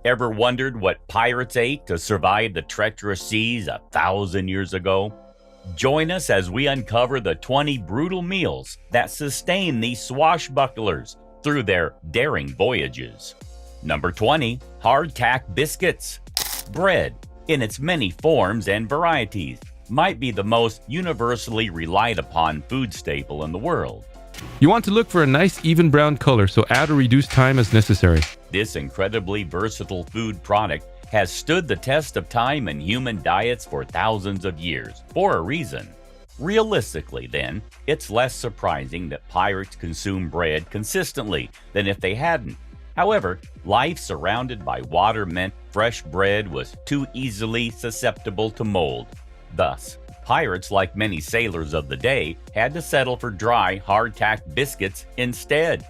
Ever wondered what pirates ate to survive the treacherous seas 1,000 years ago? Join us as we uncover the 20 brutal meals that sustain these swashbucklers through their daring voyages. Number 20. Hardtack biscuits. Bread, in its many forms and varieties, might be the most universally relied upon food staple in the world. You want to look for a nice even brown color, so add or reduce time as necessary. This incredibly versatile food product has stood the test of time in human diets for thousands of years, for a reason. Realistically, then, it's less surprising that pirates consume bread consistently than if they hadn't. However, life surrounded by water meant fresh bread was too easily susceptible to mold. Thus, pirates, like many sailors of the day, had to settle for dry, hardtack biscuits instead.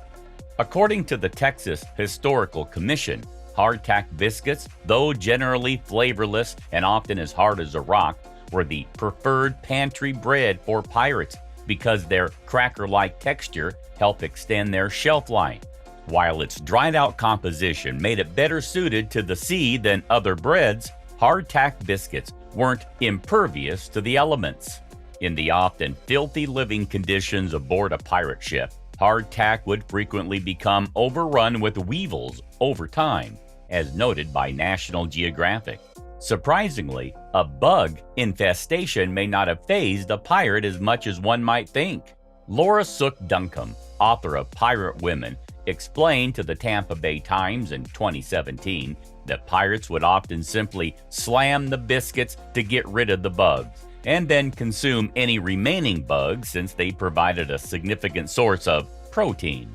According to the Texas Historical Commission, hardtack biscuits, though generally flavorless and often as hard as a rock, were the preferred pantry bread for pirates because their cracker-like texture helped extend their shelf life, while its dried-out composition made it better suited to the sea than other breads. Hardtack biscuits weren't impervious to the elements. In the often filthy living conditions aboard a pirate ship, hardtack would frequently become overrun with weevils over time, as noted by National Geographic. Surprisingly, a bug infestation may not have fazed a pirate as much as one might think. Laura Sook Duncombe, author of Pirate Women, explained to the Tampa Bay Times in 2017 that pirates would often simply slam the biscuits to get rid of the bugs, and then consume any remaining bugs since they provided a significant source of protein.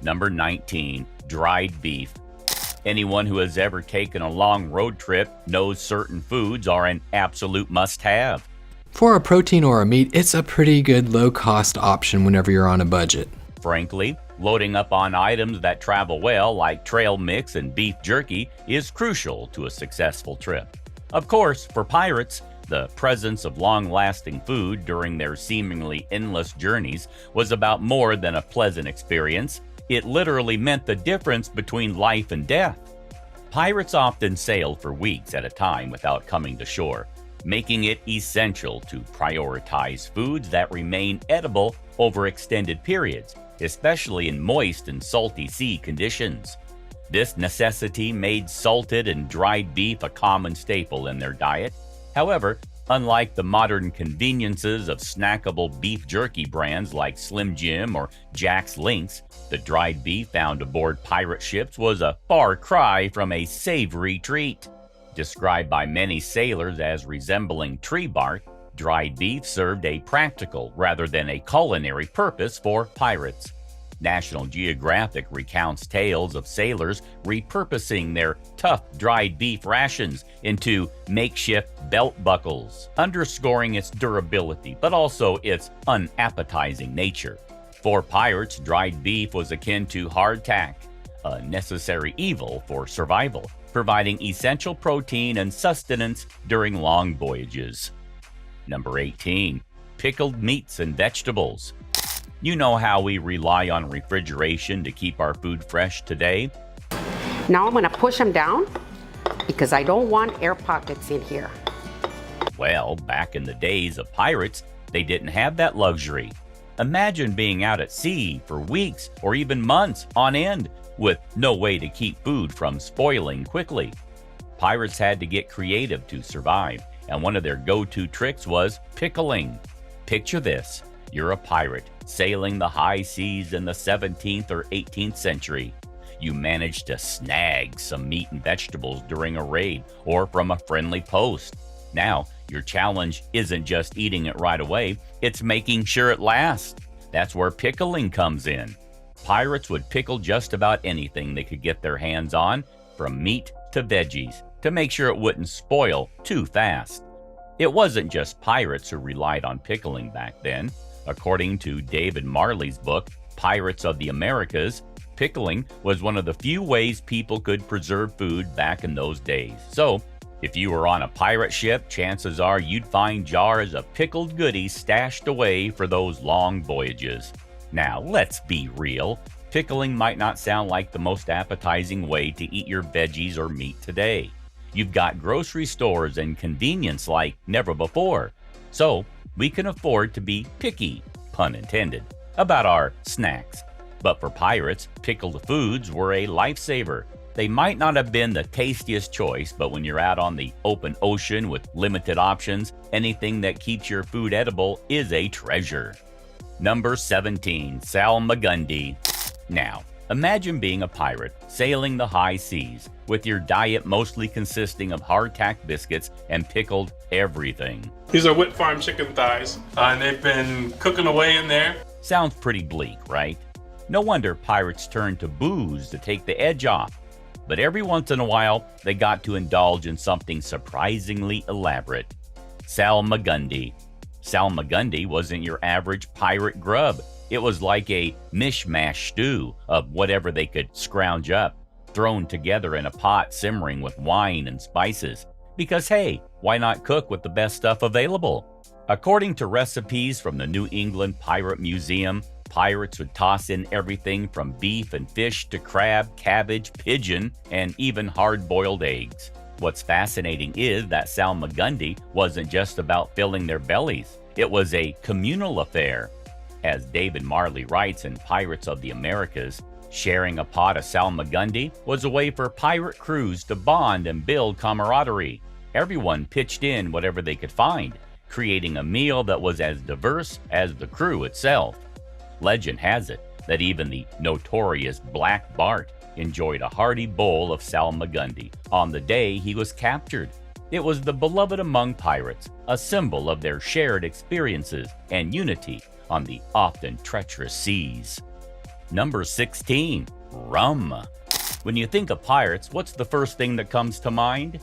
Number 19. Dried beef. Anyone who has ever taken a long road trip knows certain foods are an absolute must-have. For a protein or a meat, it's a pretty good low-cost option whenever you're on a budget. Frankly, loading up on items that travel well, like trail mix and beef jerky, is crucial to a successful trip. Of course, for pirates, the presence of long-lasting food during their seemingly endless journeys was about more than a pleasant experience. It literally meant the difference between life and death. Pirates often sailed for weeks at a time without coming to shore, making it essential to prioritize foods that remain edible over extended periods, especially in moist and salty sea conditions. This necessity made salted and dried beef a common staple in their diet. However, unlike the modern conveniences of snackable beef jerky brands like Slim Jim or Jack's Lynx, the dried beef found aboard pirate ships was a far cry from a savory treat. Described by many sailors as resembling tree bark, dried beef served a practical rather than a culinary purpose for pirates. National Geographic recounts tales of sailors repurposing their tough dried beef rations into makeshift belt buckles, underscoring its durability but also its unappetizing nature. For pirates, dried beef was akin to hardtack, a necessary evil for survival, providing essential protein and sustenance during long voyages. Number 18. Pickled meats and vegetables. You know how we rely on refrigeration to keep our food fresh today? Now I'm going to push them down because I don't want air pockets in here. Well, back in the days of pirates, they didn't have that luxury. Imagine being out at sea for weeks or even months on end with no way to keep food from spoiling quickly. Pirates had to get creative to survive, and one of their go-to tricks was pickling. Picture this. You're a pirate sailing the high seas in the 17th or 18th century. You manage to snag some meat and vegetables during a raid or from a friendly post. Now, your challenge isn't just eating it right away, it's making sure it lasts. That's where pickling comes in. Pirates would pickle just about anything they could get their hands on, from meat to veggies, to make sure it wouldn't spoil too fast. It wasn't just pirates who relied on pickling back then. According to David Marley's book, Pirates of the Americas, pickling was one of the few ways people could preserve food back in those days. So, if you were on a pirate ship, chances are you'd find jars of pickled goodies stashed away for those long voyages. Now, let's be real. Pickling might not sound like the most appetizing way to eat your veggies or meat today. You've got grocery stores and convenience like never before. So we can afford to be picky, pun intended, about our snacks. But for pirates, pickled foods were a lifesaver. They might not have been the tastiest choice, but when you're out on the open ocean with limited options, anything that keeps your food edible is a treasure. Number 17, salmagundi. Now, imagine being a pirate sailing the high seas with your diet mostly consisting of hardtack biscuits and pickled everything. These are Whit Farm chicken thighs, and they've been cooking away in there. Sounds pretty bleak, right? No wonder pirates turned to booze to take the edge off. But every once in a while, they got to indulge in something surprisingly elaborate. Salmagundi. Salmagundi wasn't your average pirate grub. It was like a mishmash stew of whatever they could scrounge up, thrown together in a pot simmering with wine and spices. Because hey, why not cook with the best stuff available? According to recipes from the New England Pirate Museum, pirates would toss in everything from beef and fish to crab, cabbage, pigeon, and even hard-boiled eggs. What's fascinating is that salmagundi wasn't just about filling their bellies. It was a communal affair. As David Marley writes in Pirates of the Americas, sharing a pot of salmagundi was a way for pirate crews to bond and build camaraderie. Everyone pitched in whatever they could find, creating a meal that was as diverse as the crew itself. Legend has it that even the notorious Black Bart enjoyed a hearty bowl of salmagundi on the day he was captured. It was the beloved among pirates, a symbol of their shared experiences and unity on the often treacherous seas. Number 16, rum. When you think of pirates, what's the first thing that comes to mind?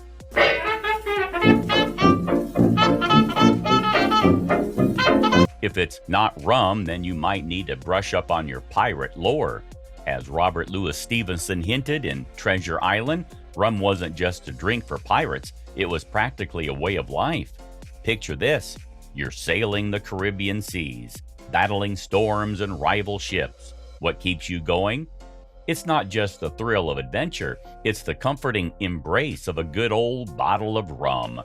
If it's not rum, then you might need to brush up on your pirate lore. As Robert Louis Stevenson hinted in Treasure Island, rum wasn't just a drink for pirates, it was practically a way of life. Picture this, you're sailing the Caribbean seas, battling storms and rival ships. What keeps you going? It's not just the thrill of adventure, it's the comforting embrace of a good old bottle of rum.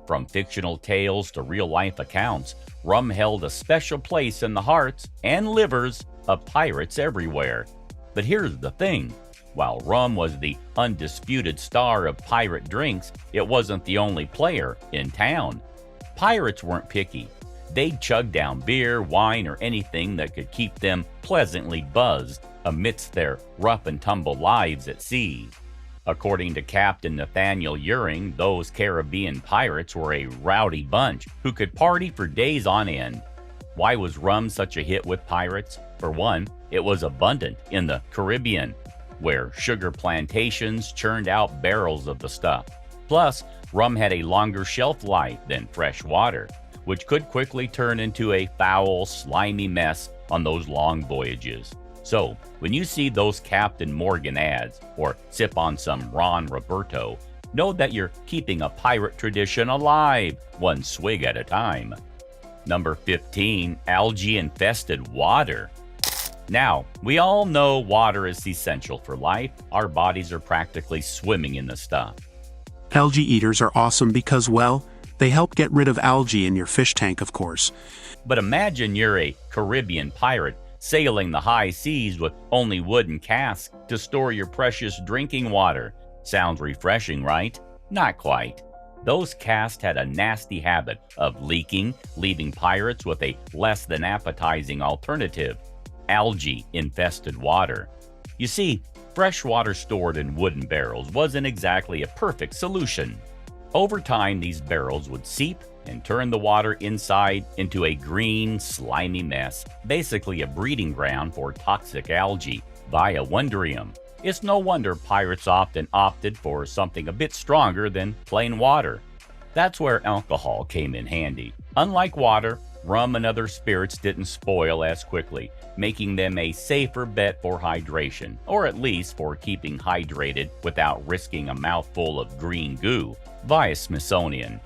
From fictional tales to real-life accounts, rum held a special place in the hearts and livers of pirates everywhere. But here's the thing, while rum was the undisputed star of pirate drinks, it wasn't the only player in town. Pirates weren't picky. They'd chug down beer, wine, or anything that could keep them pleasantly buzzed amidst their rough-and-tumble lives at sea. According to Captain Nathaniel Uring, those Caribbean pirates were a rowdy bunch who could party for days on end. Why was rum such a hit with pirates? For one, it was abundant in the Caribbean, where sugar plantations churned out barrels of the stuff. Plus, rum had a longer shelf life than fresh water, which could quickly turn into a foul, slimy mess on those long voyages. So, when you see those Captain Morgan ads, or sip on some Ron Roberto, know that you're keeping a pirate tradition alive, one swig at a time. Number 15, algae-infested water. Now, we all know water is essential for life. Our bodies are practically swimming in the stuff. Algae eaters are awesome because, well, they help get rid of algae in your fish tank, of course. But imagine you're a Caribbean pirate sailing the high seas with only wooden casks to store your precious drinking water. Sounds refreshing, right? Not quite. Those casks had a nasty habit of leaking, leaving pirates with a less than appetizing alternative: algae-infested water. You see, fresh water stored in wooden barrels wasn't exactly a perfect solution. Over time, these barrels would seep and turn the water inside into a green, slimy mess, basically a breeding ground for toxic algae via Wondrium. It's no wonder pirates often opted for something a bit stronger than plain water. That's where alcohol came in handy. Unlike water, rum and other spirits didn't spoil as quickly, making them a safer bet for hydration, or at least for keeping hydrated without risking a mouthful of green goo. Via Smithsonian.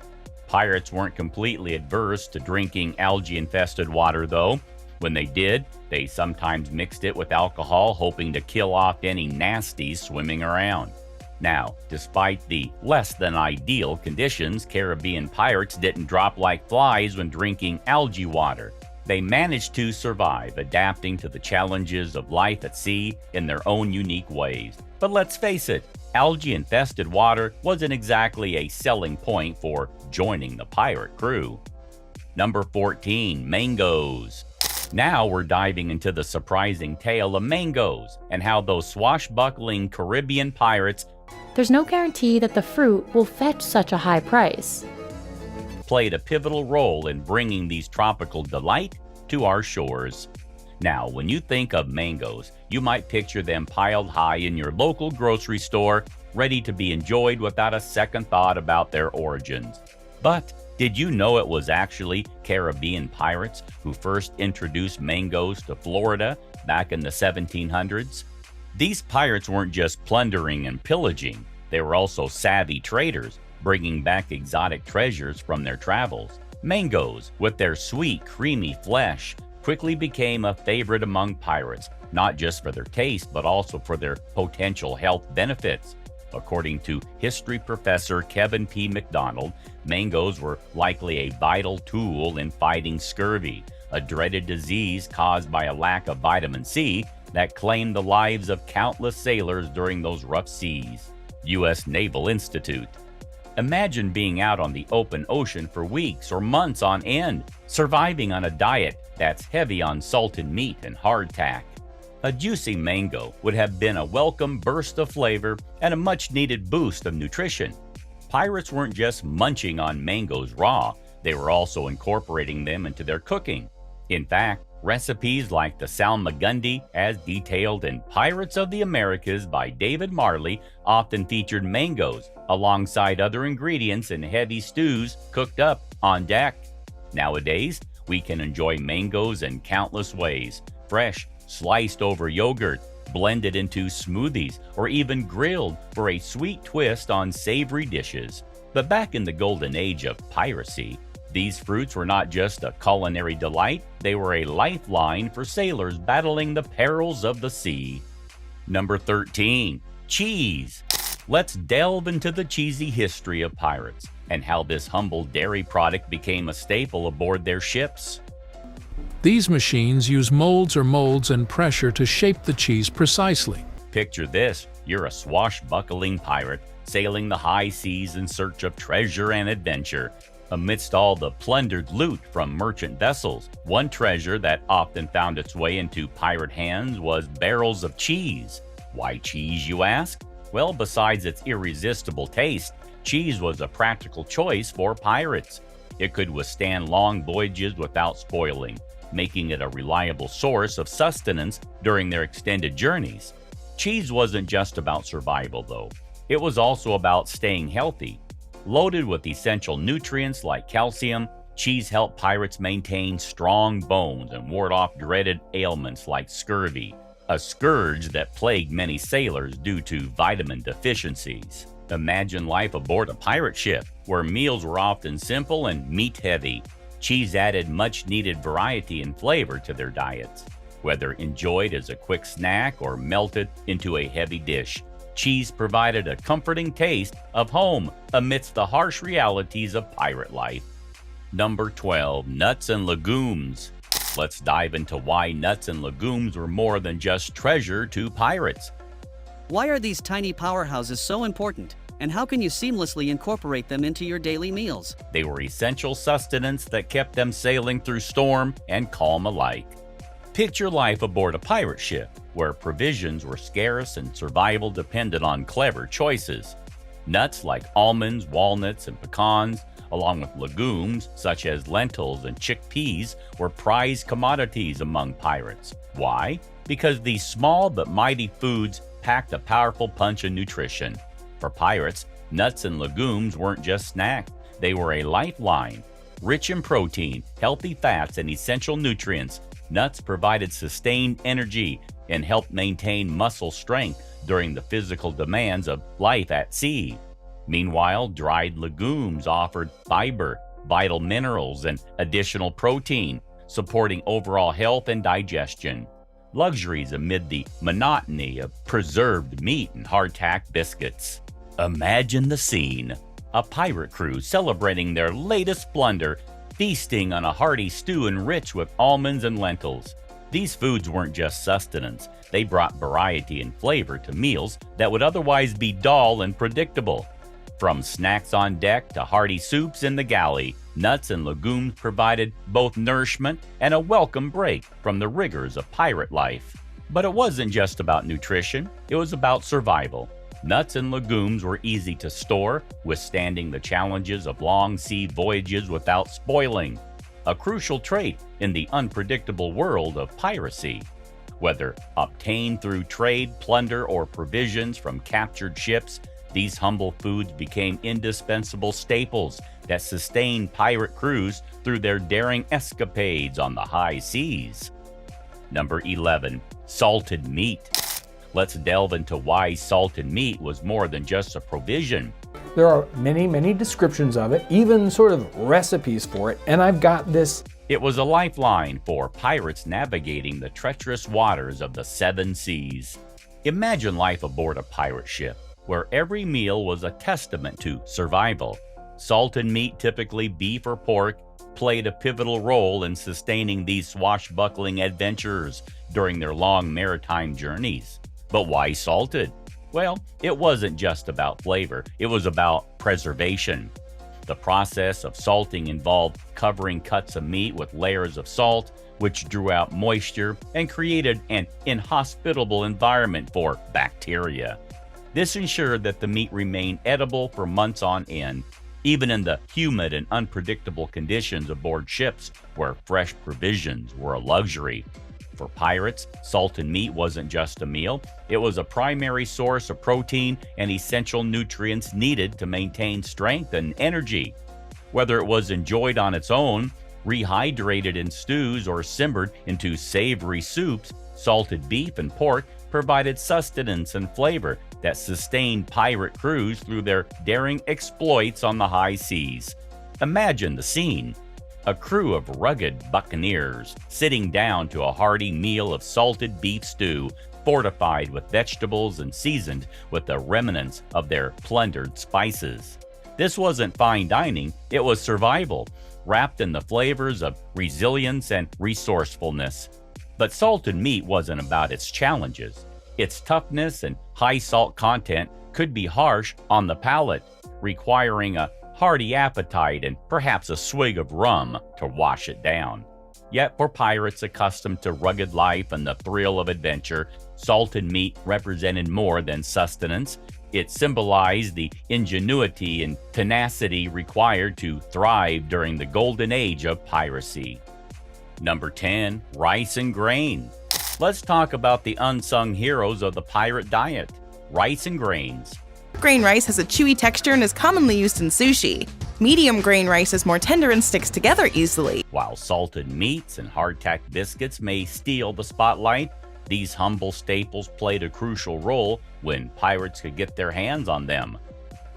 Pirates weren't completely adverse to drinking algae-infested water, though. When they did, they sometimes mixed it with alcohol, hoping to kill off any nasties swimming around. Now, despite the less than ideal conditions, Caribbean pirates didn't drop like flies when drinking algae water. They managed to survive, adapting to the challenges of life at sea in their own unique ways. But let's face it, algae-infested water wasn't exactly a selling point for joining the pirate crew. Number 14, mangoes. Now we're diving into the surprising tale of mangoes and how those swashbuckling Caribbean pirates There's no guarantee that the fruit will fetch such a high price. played a pivotal role in bringing these tropical delight to our shores. Now, when you think of mangoes, you might picture them piled high in your local grocery store, ready to be enjoyed without a second thought about their origins. But did you know it was actually Caribbean pirates who first introduced mangoes to Florida back in the 1700s? These pirates weren't just plundering and pillaging, they were also savvy traders, bringing back exotic treasures from their travels. Mangoes, with their sweet, creamy flesh, quickly became a favorite among pirates, not just for their taste, but also for their potential health benefits. According to history professor Kevin P. McDonald, mangoes were likely a vital tool in fighting scurvy, a dreaded disease caused by a lack of vitamin C that claimed the lives of countless sailors during those rough seas. U.S. Naval Institute. Imagine being out on the open ocean for weeks or months on end, surviving on a diet that's heavy on salted meat and hardtack. A juicy mango would have been a welcome burst of flavor and a much-needed boost of nutrition. Pirates weren't just munching on mangoes raw, they were also incorporating them into their cooking. In fact, recipes like the salmagundi, as detailed in Pirates of the Americas by David Marley, often featured mangoes alongside other ingredients in heavy stews cooked up on deck. Nowadays, we can enjoy mangoes in countless ways: fresh, sliced over yogurt, blended into smoothies, or even grilled for a sweet twist on savory dishes. But back in the golden age of piracy, these fruits were not just a culinary delight, they were a lifeline for sailors battling the perils of the sea. Number 13, cheese. Let's delve into the cheesy history of pirates and how this humble dairy product became a staple aboard their ships. These machines use molds and pressure to shape the cheese precisely. Picture this, you're a swashbuckling pirate sailing the high seas in search of treasure and adventure. Amidst all the plundered loot from merchant vessels, one treasure that often found its way into pirate hands was barrels of cheese. Why cheese, you ask? Well, besides its irresistible taste, cheese was a practical choice for pirates. It could withstand long voyages without spoiling, making it a reliable source of sustenance during their extended journeys. Cheese wasn't just about survival, though. It was also about staying healthy. Loaded with essential nutrients like calcium, cheese helped pirates maintain strong bones and ward off dreaded ailments like scurvy, a scourge that plagued many sailors due to vitamin deficiencies. Imagine life aboard a pirate ship, where meals were often simple and meat-heavy. Cheese added much-needed variety and flavor to their diets. Whether enjoyed as a quick snack or melted into a heavy dish, cheese provided a comforting taste of home amidst the harsh realities of pirate life. Number 12, nuts and legumes. Let's dive into why nuts and legumes were more than just treasure to pirates. Why are these tiny powerhouses so important, and how can you seamlessly incorporate them into your daily meals? They were essential sustenance that kept them sailing through storm and calm alike. Picture life aboard a pirate ship, where provisions were scarce and survival depended on clever choices. Nuts like almonds, walnuts, and pecans, along with legumes such as lentils and chickpeas, were prized commodities among pirates. Why? Because these small but mighty foods packed a powerful punch of nutrition. For pirates, nuts and legumes weren't just snacks, they were a lifeline. Rich in protein, healthy fats, and essential nutrients, nuts provided sustained energy and helped maintain muscle strength during the physical demands of life at sea. Meanwhile, dried legumes offered fiber, vital minerals, and additional protein, supporting overall health and digestion. Luxuries amid the monotony of preserved meat and hardtack biscuits. Imagine the scene. A pirate crew celebrating their latest splendor, feasting on a hearty stew enriched with almonds and lentils. These foods weren't just sustenance, they brought variety and flavor to meals that would otherwise be dull and predictable. From snacks on deck to hearty soups in the galley, nuts and legumes provided both nourishment and a welcome break from the rigors of pirate life. But it wasn't just about nutrition, it was about survival. Nuts and legumes were easy to store, withstanding the challenges of long sea voyages without spoiling, a crucial trait in the unpredictable world of piracy. Whether obtained through trade, plunder, or provisions from captured ships, these humble foods became indispensable staples that sustained pirate crews through their daring escapades on the high seas. Number 11. Salted meat. Let's delve into why salted meat was more than just a provision. There are many descriptions of it, even sort of recipes for it, and I've got this. It was a lifeline for pirates navigating the treacherous waters of the seven seas. Imagine life aboard a pirate ship, where every meal was a testament to survival. Salted meat, typically beef or pork, played a pivotal role in sustaining these swashbuckling adventurers during their long maritime journeys. But why salted? Well, it wasn't just about flavor, it was about preservation. The process of salting involved covering cuts of meat with layers of salt, which drew out moisture and created an inhospitable environment for bacteria. This ensured that the meat remained edible for months on end, even in the humid and unpredictable conditions aboard ships where fresh provisions were a luxury. For pirates, salted meat wasn't just a meal, it was a primary source of protein and essential nutrients needed to maintain strength and energy. Whether it was enjoyed on its own, rehydrated in stews, or simmered into savory soups, salted beef and pork provided sustenance and flavor that sustained pirate crews through their daring exploits on the high seas. Imagine the scene. A crew of rugged buccaneers sitting down to a hearty meal of salted beef stew, fortified with vegetables and seasoned with the remnants of their plundered spices. This wasn't fine dining, it was survival, wrapped in the flavors of resilience and resourcefulness. But salted meat wasn't about its challenges. Its toughness and high salt content could be harsh on the palate, requiring a hearty appetite and perhaps a swig of rum to wash it down. Yet for pirates accustomed to rugged life and the thrill of adventure, salted meat represented more than sustenance. It symbolized the ingenuity and tenacity required to thrive during the golden age of piracy. Number 10. Rice and grain. Let's talk about the unsung heroes of the pirate diet, rice and grains. Grain rice has a chewy texture and is commonly used in sushi. Medium grain rice is more tender and sticks together easily. While salted meats and hardtack biscuits may steal the spotlight, these humble staples played a crucial role when pirates could get their hands on them.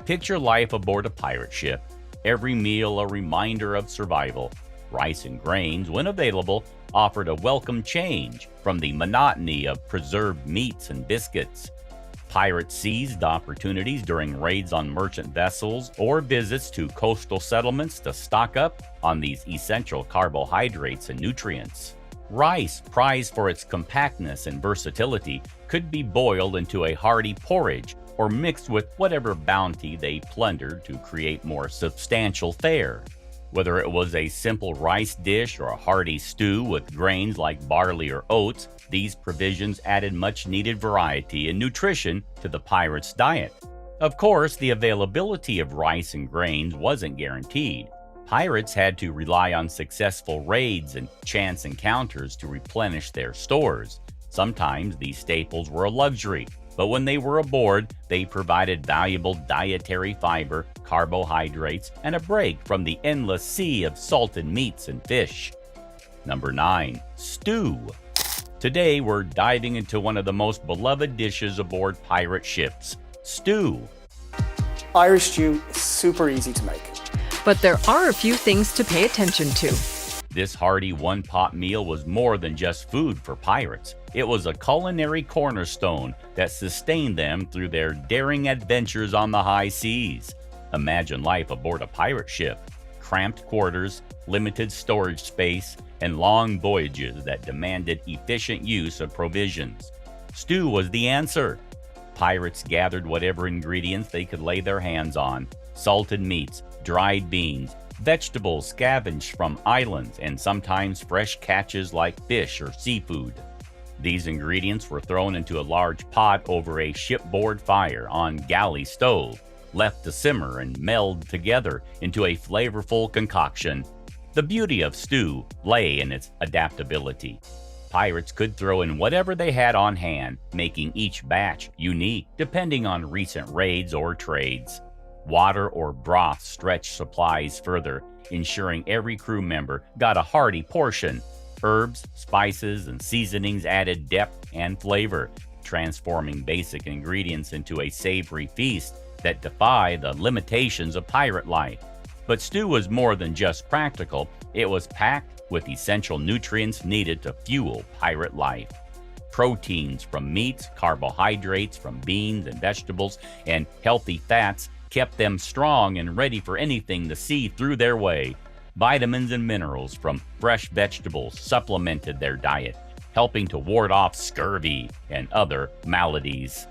Picture life aboard a pirate ship, every meal a reminder of survival. Rice and grains, when available, offered a welcome change from the monotony of preserved meats and biscuits. Pirates seized opportunities during raids on merchant vessels or visits to coastal settlements to stock up on these essential carbohydrates and nutrients. Rice, prized for its compactness and versatility, could be boiled into a hearty porridge or mixed with whatever bounty they plundered to create more substantial fare. Whether it was a simple rice dish or a hearty stew with grains like barley or oats, these provisions added much-needed variety and nutrition to the pirates' diet. Of course, the availability of rice and grains wasn't guaranteed. Pirates had to rely on successful raids and chance encounters to replenish their stores. Sometimes these staples were a luxury, but when they were aboard, they provided valuable dietary fiber, carbohydrates, and a break from the endless sea of salted meats and fish. Number 9. Stew. Today, we're diving into one of the most beloved dishes aboard pirate ships, stew. Irish stew is super easy to make. But there are a few things to pay attention to. This hearty one-pot meal was more than just food for pirates. It was a culinary cornerstone that sustained them through their daring adventures on the high seas. Imagine life aboard a pirate ship. Cramped quarters, limited storage space, and long voyages that demanded efficient use of provisions. Stew was the answer. Pirates gathered whatever ingredients they could lay their hands on: salted meats, dried beans, vegetables scavenged from islands, and sometimes fresh catches like fish or seafood. These ingredients were thrown into a large pot over a shipboard fire on galley stove, left to simmer and meld together into a flavorful concoction. The beauty of stew lay in its adaptability. Pirates could throw in whatever they had on hand, making each batch unique depending on recent raids or trades. Water or broth stretched supplies further, ensuring every crew member got a hearty portion. Herbs, spices, and seasonings added depth and flavor, transforming basic ingredients into a savory feast that defy the limitations of pirate life. But stew was more than just practical. It was packed with essential nutrients needed to fuel pirate life. Proteins from meats, carbohydrates from beans and vegetables, and healthy fats kept them strong and ready for anything the sea threw their way. Vitamins and minerals from fresh vegetables supplemented their diet, helping to ward off scurvy and other maladies.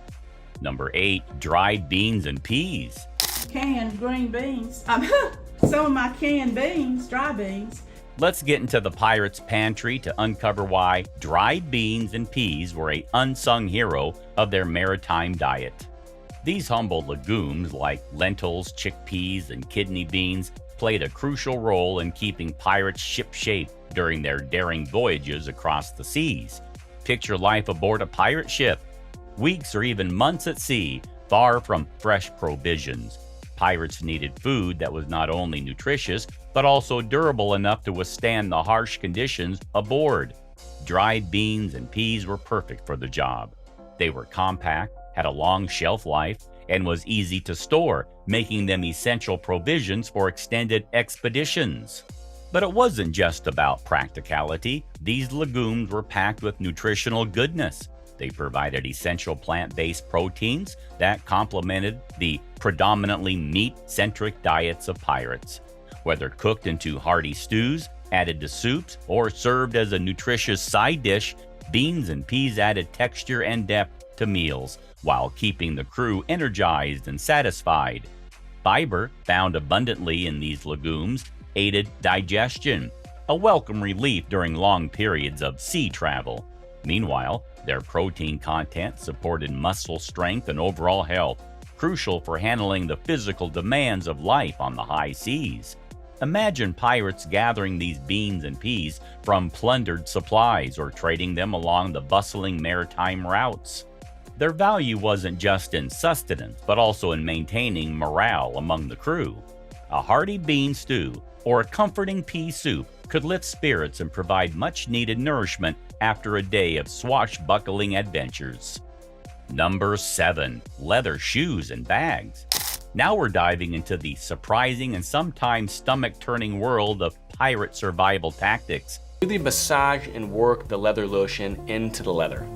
Number 8, dried beans and peas. Canned green beans. Some of my canned beans, dry beans. Let's get into the pirates' pantry to uncover why dried beans and peas were an unsung hero of their maritime diet. These humble legumes like lentils, chickpeas, and kidney beans played a crucial role in keeping pirates shipshape during their daring voyages across the seas. Picture life aboard a pirate ship. Weeks or even months at sea, far from fresh provisions. Pirates needed food that was not only nutritious, but also durable enough to withstand the harsh conditions aboard. Dried beans and peas were perfect for the job. They were compact, had a long shelf life, and was easy to store, making them essential provisions for extended expeditions. But it wasn't just about practicality. These legumes were packed with nutritional goodness. They provided essential plant-based proteins that complemented the predominantly meat-centric diets of pirates. Whether cooked into hearty stews, added to soups, or served as a nutritious side dish, beans and peas added texture and depth to meals, while keeping the crew energized and satisfied. Fiber, found abundantly in these legumes, aided digestion, a welcome relief during long periods of sea travel. Meanwhile, their protein content supported muscle strength and overall health, crucial for handling the physical demands of life on the high seas. Imagine pirates gathering these beans and peas from plundered supplies or trading them along the bustling maritime routes. Their value wasn't just in sustenance, but also in maintaining morale among the crew. A hearty bean stew or a comforting pea soup could lift spirits and provide much-needed nourishment after a day of swashbuckling adventures. Number 7. Leather shoes and bags. Now we're diving into the surprising and sometimes stomach-turning world of pirate survival tactics. Really massage and work the leather lotion into the leather.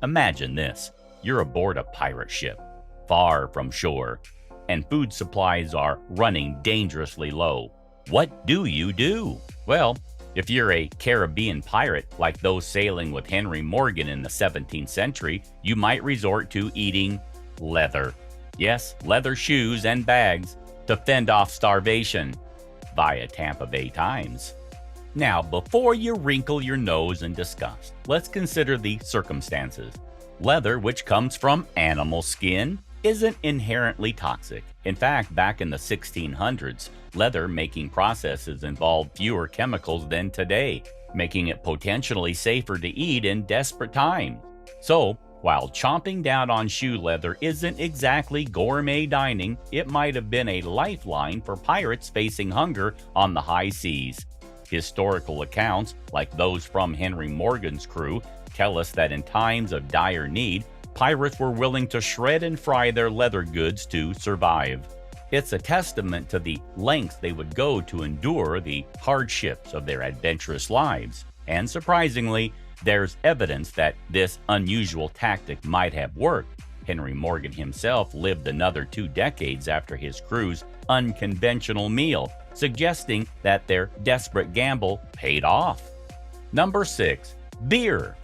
Imagine this. You're aboard a pirate ship, far from shore, and food supplies are running dangerously low. What do you do? Well, if you're a Caribbean pirate like those sailing with Henry Morgan in the 17th century, you might resort to eating leather. Yes, leather shoes and bags to fend off starvation via Tampa Bay Times. Now, before you wrinkle your nose in disgust, let's consider the circumstances. Leather, which comes from animal skin, isn't inherently toxic. In fact, back in the 1600s, leather-making processes involved fewer chemicals than today, making it potentially safer to eat in desperate times. So, while chomping down on shoe leather isn't exactly gourmet dining, it might have been a lifeline for pirates facing hunger on the high seas. Historical accounts, like those from Henry Morgan's crew, tell us that in times of dire need, pirates were willing to shred and fry their leather goods to survive. It's a testament to the lengths they would go to endure the hardships of their adventurous lives. And surprisingly, there's evidence that this unusual tactic might have worked. Henry Morgan himself lived another 2 decades after his crew's unconventional meal, suggesting that their desperate gamble paid off. Number 6. Beer.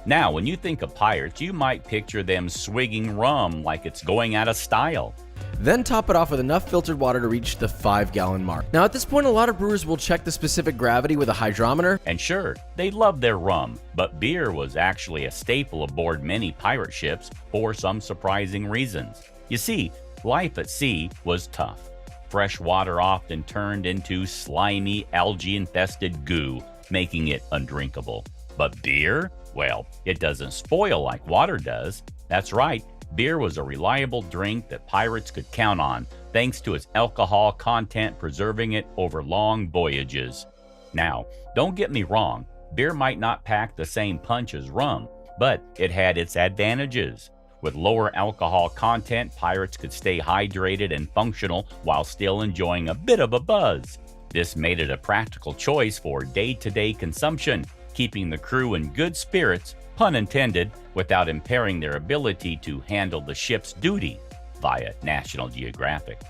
Now, when you think of pirates, you might picture them swigging rum like it's going out of style. Then top it off with enough filtered water to reach the 5-gallon mark. Now at this point, a lot of brewers will check the specific gravity with a hydrometer. And sure, they love their rum, but beer was actually a staple aboard many pirate ships for some surprising reasons. You see, life at sea was tough. Fresh water often turned into slimy, algae-infested goo, making it undrinkable. But beer? Well, it doesn't spoil like water does. That's right. Beer was a reliable drink that pirates could count on, thanks to its alcohol content preserving it over long voyages. Now, don't get me wrong, beer might not pack the same punch as rum, but it had its advantages. With lower alcohol content, pirates could stay hydrated and functional while still enjoying a bit of a buzz. This made it a practical choice for day-to-day consumption, keeping the crew in good spirits, pun intended, without impairing their ability to handle the ship's duty via National Geographic.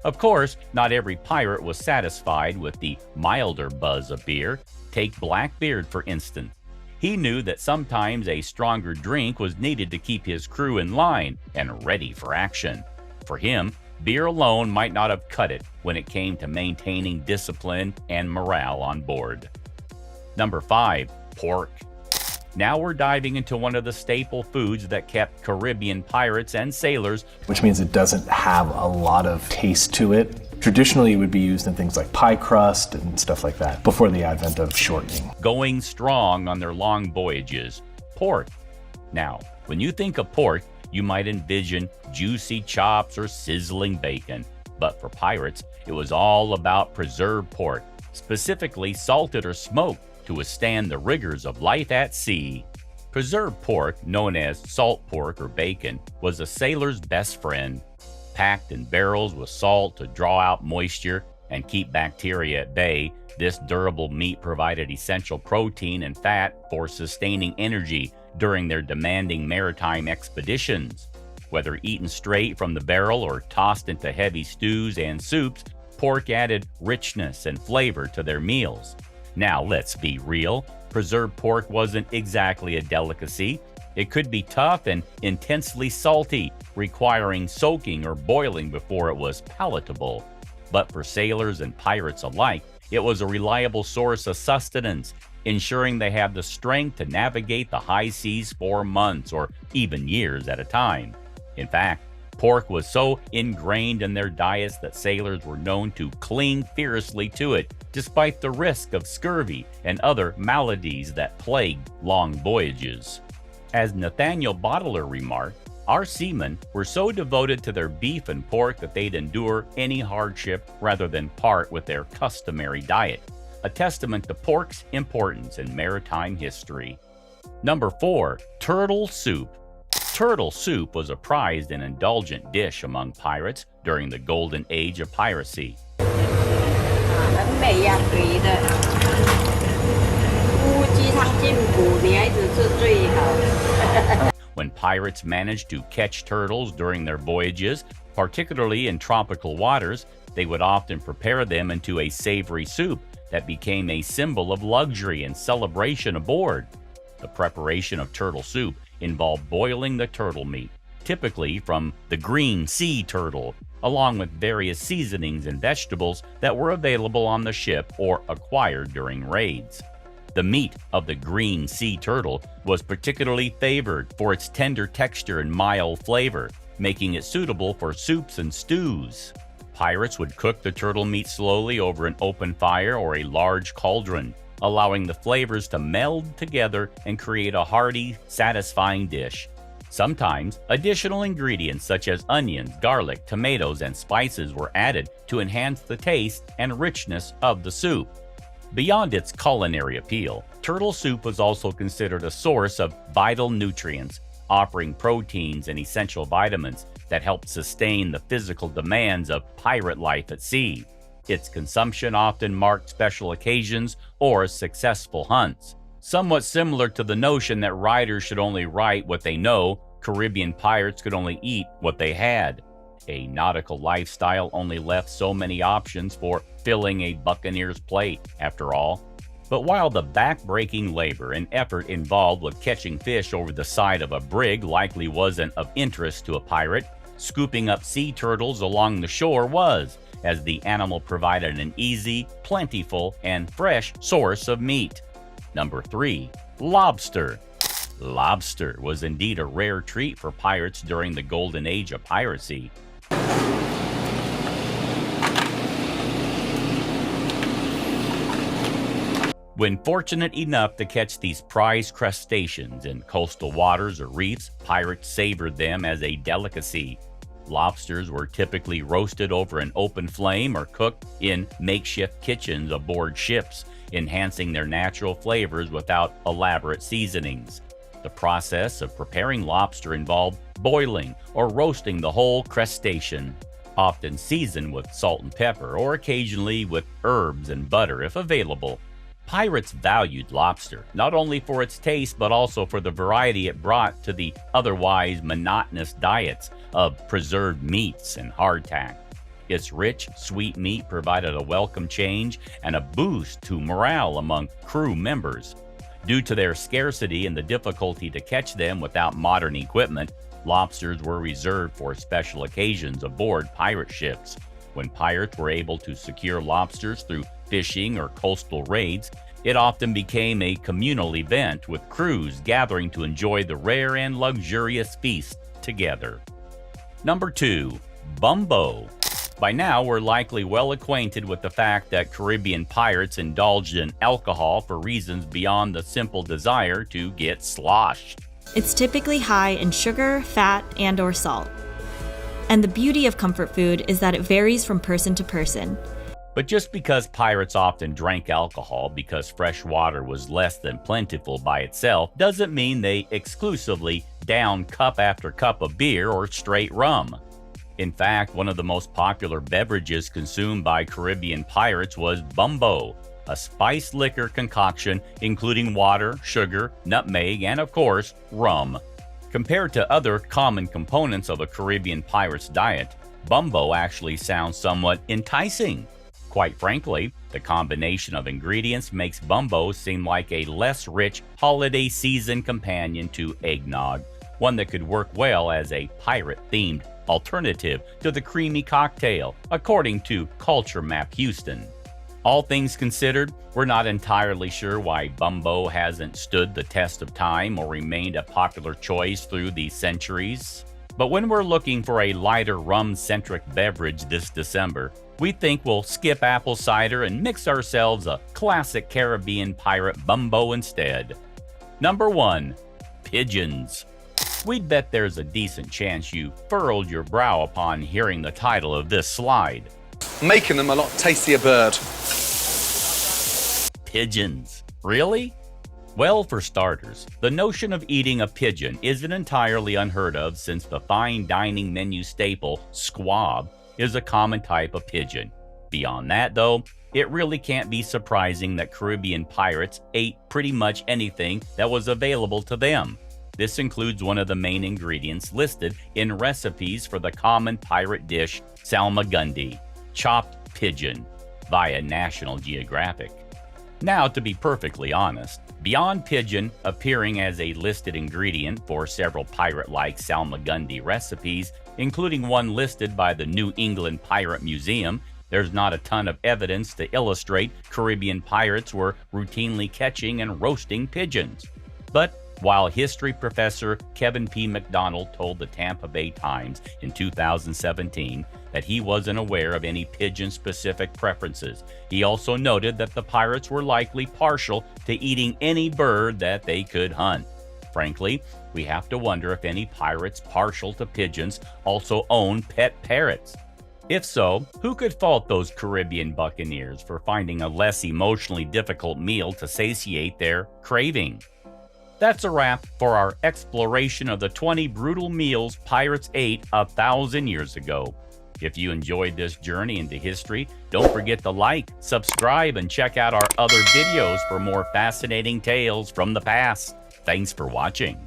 Of course, not every pirate was satisfied with the milder buzz of beer. Take Blackbeard, for instance. He knew that sometimes a stronger drink was needed to keep his crew in line and ready for action. For him, beer alone might not have cut it when it came to maintaining discipline and morale on board. Number 5. Pork. Now we're diving into one of the staple foods that kept Caribbean pirates and sailors, which means it doesn't have a lot of taste to it. Traditionally, it would be used in things like pie crust and stuff like that before the advent of shortening. Going strong on their long voyages. Pork. Now, when you think of pork, you might envision juicy chops or sizzling bacon. But for pirates, it was all about preserved pork, specifically salted or smoked, to withstand the rigors of life at sea. Preserved pork, known as salt pork or bacon, was a sailor's best friend. Packed in barrels with salt to draw out moisture and keep bacteria at bay, this durable meat provided essential protein and fat for sustaining energy during their demanding maritime expeditions. Whether eaten straight from the barrel or tossed into heavy stews and soups, pork added richness and flavor to their meals. Now, let's be real, preserved pork wasn't exactly a delicacy. It could be tough and intensely salty, requiring soaking or boiling before it was palatable. But for sailors and pirates alike, it was a reliable source of sustenance, ensuring they had the strength to navigate the high seas for months or even years at a time. In fact, pork was so ingrained in their diets that sailors were known to cling fiercely to it, despite the risk of scurvy and other maladies that plagued long voyages. As Nathaniel Bottler remarked, our seamen were so devoted to their beef and pork that they'd endure any hardship rather than part with their customary diet, a testament to pork's importance in maritime history. Number 4. Turtle soup. Turtle soup was a prized and indulgent dish among pirates during the golden age of piracy. When pirates managed to catch turtles during their voyages, particularly in tropical waters, they would often prepare them into a savory soup that became a symbol of luxury and celebration aboard. The preparation of turtle soup involved boiling the turtle meat, typically from the green sea turtle, along with various seasonings and vegetables that were available on the ship or acquired during raids. The meat of the green sea turtle was particularly favored for its tender texture and mild flavor, making it suitable for soups and stews. Pirates would cook the turtle meat slowly over an open fire or a large cauldron, allowing the flavors to meld together and create a hearty, satisfying dish. Sometimes, additional ingredients such as onions, garlic, tomatoes, and spices were added to enhance the taste and richness of the soup. Beyond its culinary appeal, turtle soup was also considered a source of vital nutrients, offering proteins and essential vitamins that help sustain the physical demands of pirate life at sea. Its consumption often marked special occasions or successful hunts. Somewhat similar to the notion that writers should only write what they know, Caribbean pirates could only eat what they had. A nautical lifestyle only left so many options for filling a buccaneer's plate, after all. But while the back-breaking labor and effort involved with catching fish over the side of a brig likely wasn't of interest to a pirate, scooping up sea turtles along the shore was, as the animal provided an easy, plentiful, and fresh source of meat. Number 3. Lobster. Lobster was indeed a rare treat for pirates during the golden age of piracy. When fortunate enough to catch these prized crustaceans in coastal waters or reefs, pirates savored them as a delicacy. Lobsters were typically roasted over an open flame or cooked in makeshift kitchens aboard ships, enhancing their natural flavors without elaborate seasonings. The process of preparing lobster involved boiling or roasting the whole crustacean, often seasoned with salt and pepper or occasionally with herbs and butter if available. Pirates valued lobster, not only for its taste but also for the variety it brought to the otherwise monotonous diets of preserved meats and hardtack. Its rich, sweet meat provided a welcome change and a boost to morale among crew members. Due to their scarcity and the difficulty to catch them without modern equipment, lobsters were reserved for special occasions aboard pirate ships. When pirates were able to secure lobsters through fishing or coastal raids, it often became a communal event with crews gathering to enjoy the rare and luxurious feast together. Number 2. Bumbo. By now, we're likely well acquainted with the fact that Caribbean pirates indulged in alcohol for reasons beyond the simple desire to get sloshed. It's typically high in sugar, fat, and/or salt. And the beauty of comfort food is that it varies from person to person. But just because pirates often drank alcohol because fresh water was less than plentiful by itself doesn't mean they exclusively downed cup after cup of beer or straight rum. In fact, one of the most popular beverages consumed by Caribbean pirates was bumbo, a spiced liquor concoction including water, sugar, nutmeg, and of course, rum. Compared to other common components of a Caribbean pirate's diet, bumbo actually sounds somewhat enticing. Quite frankly, the combination of ingredients makes bumbo seem like a less rich holiday season companion to eggnog, one that could work well as a pirate-themed alternative to the creamy cocktail, according to Culture Map Houston. All things considered, we're not entirely sure why bumbo hasn't stood the test of time or remained a popular choice through the centuries. But when we're looking for a lighter rum-centric beverage this December, we think we'll skip apple cider and mix ourselves a classic Caribbean pirate bumbo instead. Number 1. Pigeons. We'd bet there's a decent chance you furrowed your brow upon hearing the title of this slide. Making them a lot tastier bird. Pigeons. Really? Well, for starters, the notion of eating a pigeon isn't entirely unheard of since the fine dining menu staple, squab, is a common type of pigeon. Beyond that, though, it really can't be surprising that Caribbean pirates ate pretty much anything that was available to them. This includes one of the main ingredients listed in recipes for the common pirate dish salmagundi, chopped pigeon, via National Geographic. Now, to be perfectly honest, beyond pigeon appearing as a listed ingredient for several pirate-like salmagundi recipes, including one listed by the New England Pirate Museum, there's not a ton of evidence to illustrate Caribbean pirates were routinely catching and roasting pigeons. But while history professor Kevin P. McDonald told the Tampa Bay Times in 2017 that he wasn't aware of any pigeon-specific preferences, he also noted that the pirates were likely partial to eating any bird that they could hunt. Frankly, we have to wonder if any pirates partial to pigeons also own pet parrots. If so, who could fault those Caribbean buccaneers for finding a less emotionally difficult meal to satiate their craving? That's a wrap for our exploration of the 20 brutal meals pirates ate 1,000 years ago. If you enjoyed this journey into history, don't forget to like, subscribe, and check out our other videos for more fascinating tales from the past. Thanks for watching.